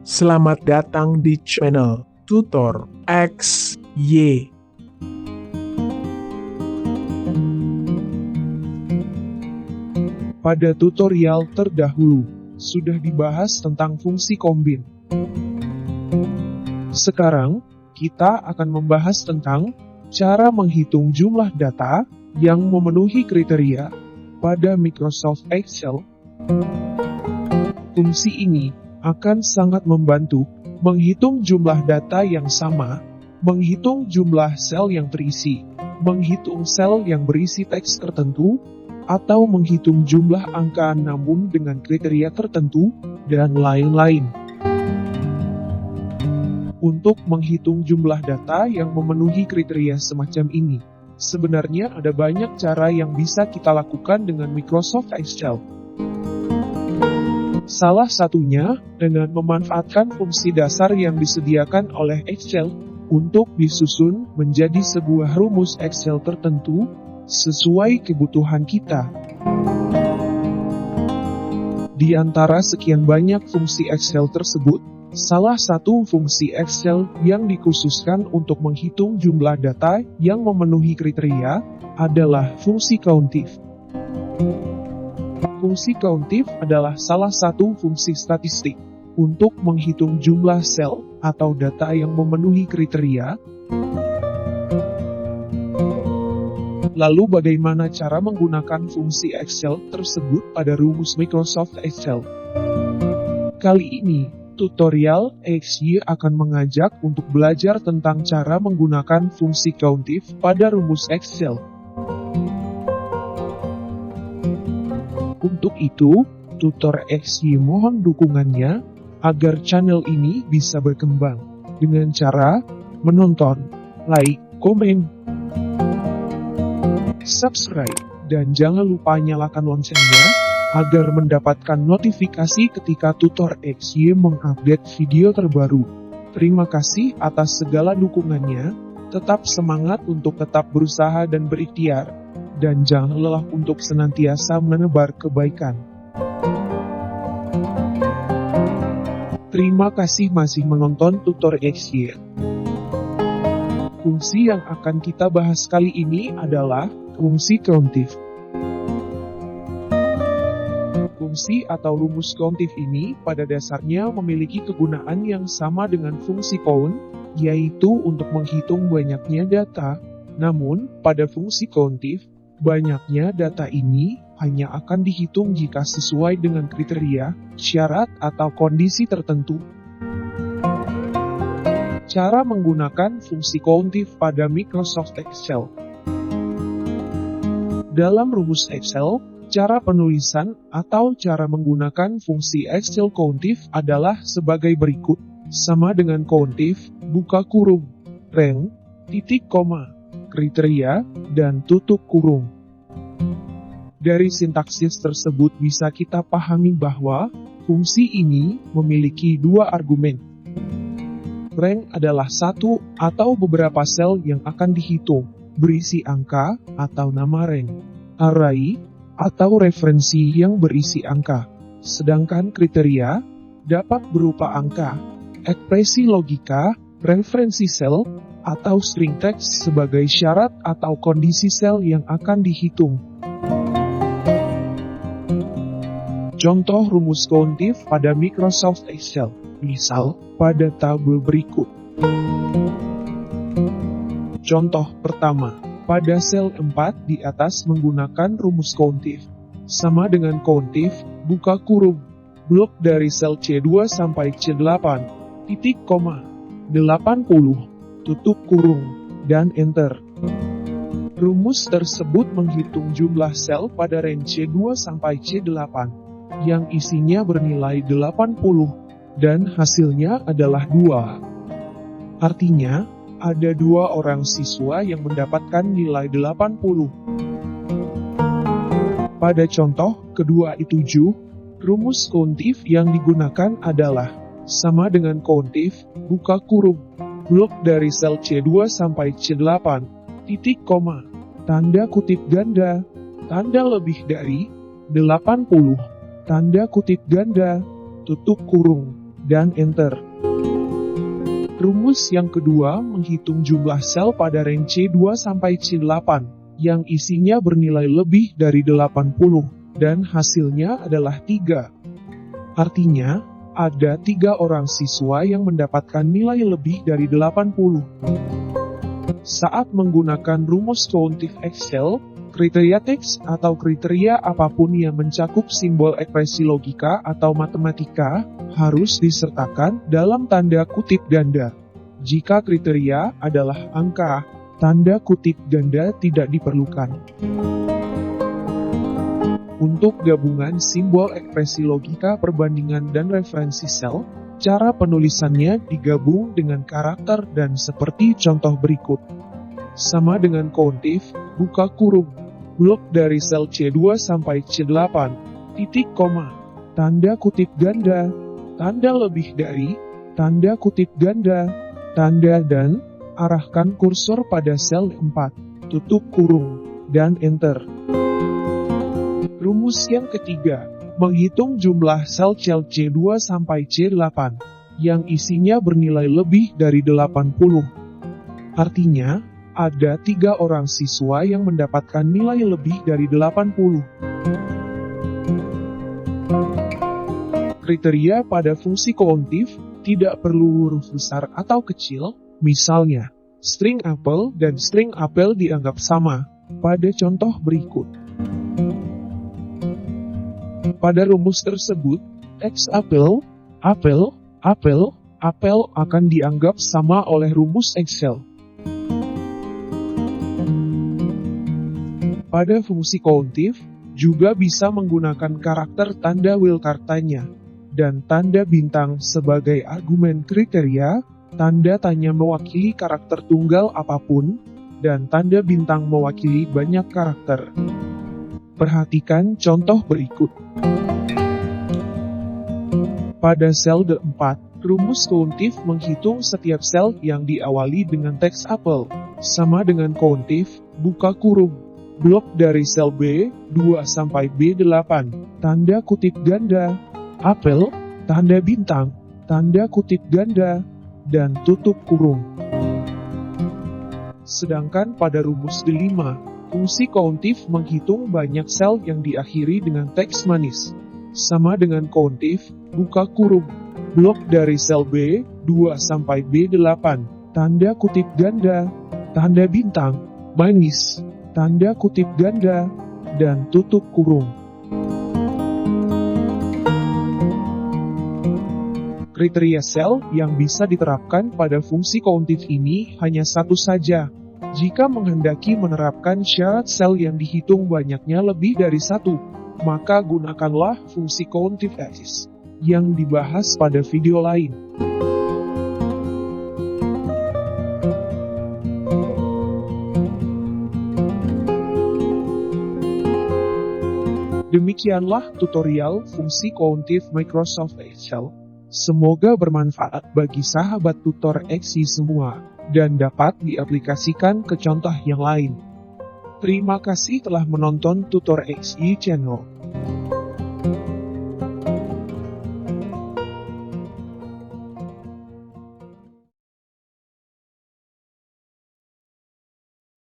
Selamat datang di channel Tutor XY. Pada tutorial terdahulu, sudah dibahas tentang fungsi kombin. Sekarang, kita akan membahas tentang cara menghitung jumlah data yang memenuhi kriteria pada Microsoft Excel. Fungsi ini akan sangat membantu menghitung jumlah data yang sama, menghitung jumlah sel yang terisi, menghitung sel yang berisi teks tertentu, atau menghitung jumlah angka namun dengan kriteria tertentu, dan lain-lain. Untuk menghitung jumlah data yang memenuhi kriteria semacam ini, sebenarnya ada banyak cara yang bisa kita lakukan dengan Microsoft Excel. Salah satunya dengan memanfaatkan fungsi dasar yang disediakan oleh Excel untuk disusun menjadi sebuah rumus Excel tertentu sesuai kebutuhan kita. Di antara sekian banyak fungsi Excel tersebut, salah satu fungsi Excel yang dikhususkan untuk menghitung jumlah data yang memenuhi kriteria adalah fungsi countif. Fungsi countif adalah salah satu fungsi statistik untuk menghitung jumlah sel atau data yang memenuhi kriteria. Lalu bagaimana cara menggunakan fungsi Excel tersebut pada rumus Microsoft Excel? Kali ini, tutorial XY akan mengajak untuk belajar tentang cara menggunakan fungsi countif pada rumus Excel. Untuk itu, Tutor XY mohon dukungannya agar channel ini bisa berkembang dengan cara menonton, like, komen, subscribe, dan jangan lupa nyalakan loncengnya agar mendapatkan notifikasi ketika Tutor XY mengupdate video terbaru. Terima kasih atas segala dukungannya, tetap semangat untuk tetap berusaha dan berikhtiar, dan jangan lelah untuk senantiasa menebar kebaikan. Terima kasih masih menonton Tutor XY. Fungsi yang akan kita bahas kali ini adalah fungsi countif. Fungsi atau rumus countif ini pada dasarnya memiliki kegunaan yang sama dengan fungsi count, yaitu untuk menghitung banyaknya data. Namun, pada fungsi countif, banyaknya data ini hanya akan dihitung jika sesuai dengan kriteria, syarat, atau kondisi tertentu. Cara menggunakan fungsi countif pada Microsoft Excel. Dalam rumus Excel, cara penulisan atau cara menggunakan fungsi Excel countif adalah sebagai berikut, sama dengan countif, buka kurung, rank, titik koma, kriteria, dan tutup kurung. Dari sintaksis tersebut bisa kita pahami bahwa fungsi ini memiliki dua argumen. Rank adalah satu atau beberapa sel yang akan dihitung, berisi angka atau nama rank, array atau referensi yang berisi angka, sedangkan kriteria dapat berupa angka, ekspresi logika, referensi sel, atau string text sebagai syarat atau kondisi sel yang akan dihitung. Contoh rumus countif pada Microsoft Excel, misal pada tabel berikut. Contoh pertama, pada sel 4 di atas menggunakan rumus countif, sama dengan countif, buka kurung, blok dari sel C2 sampai C8, titik koma, 80, tutup kurung, dan enter. Rumus tersebut menghitung jumlah sel pada range C2 sampai C8, yang isinya bernilai 80, dan hasilnya adalah 2. Artinya, ada 2 orang siswa yang mendapatkan nilai 80. Pada contoh kedua I7, rumus countif yang digunakan adalah sama dengan countif, buka kurung, blok dari sel C2 sampai C8, titik koma, tanda kutip ganda, tanda lebih dari, 80, tanda kutip ganda, tutup kurung, dan Enter. Rumus yang kedua menghitung jumlah sel pada range C2 sampai C8 yang isinya bernilai lebih dari 80 dan hasilnya adalah 3. Artinya, ada 3 orang siswa yang mendapatkan nilai lebih dari 80. Saat menggunakan rumus countif Excel, kriteria teks atau kriteria apapun yang mencakup simbol ekspresi logika atau matematika harus disertakan dalam tanda kutip ganda. Jika kriteria adalah angka, tanda kutip ganda tidak diperlukan. Untuk gabungan simbol ekspresi logika perbandingan dan referensi sel, cara penulisannya digabung dengan karakter dan seperti contoh berikut. Sama dengan countif, buka kurung, blok dari sel C2 sampai C8, titik koma, tanda kutip ganda, tanda lebih dari, tanda kutip ganda, tanda dan, arahkan kursor pada sel 4, tutup kurung, dan Enter. Rumus yang ketiga, menghitung jumlah sel C2 sampai C8, yang isinya bernilai lebih dari 80. Artinya, ada 3 orang siswa yang mendapatkan nilai lebih dari 80. Kriteria pada fungsi countif tidak perlu huruf besar atau kecil, misalnya, string apel dan string apel dianggap sama, pada contoh berikut. Pada rumus tersebut, teks apel, apel, apel, apel akan dianggap sama oleh rumus Excel. Pada fungsi countif, juga bisa menggunakan karakter tanda Wilkartanya, dan tanda bintang sebagai argumen kriteria, tanda tanya mewakili karakter tunggal apapun, dan tanda bintang mewakili banyak karakter. Perhatikan contoh berikut. Pada sel D4, rumus countif menghitung setiap sel yang diawali dengan teks apel, sama dengan countif, buka kurung. Blok dari sel B2 sampai B8, tanda kutip ganda, apel, tanda bintang, tanda kutip ganda, dan tutup kurung. Sedangkan pada rumus D5, fungsi countif menghitung banyak sel yang diakhiri dengan teks manis. Sama dengan countif, buka kurung. Blok dari sel B2 sampai B8, tanda kutip ganda, tanda bintang, manis, tanda kutip ganda, dan tutup kurung. Kriteria sel yang bisa diterapkan pada fungsi countif ini hanya satu saja. Jika menghendaki menerapkan syarat sel yang dihitung banyaknya lebih dari 1, maka gunakanlah fungsi countif X yang dibahas pada video lain. Demikianlah tutorial fungsi countif Microsoft Excel. Semoga bermanfaat bagi sahabat tutor Excel semua, dan dapat diaplikasikan ke contoh yang lain. Terima kasih telah menonton tutor Excel channel.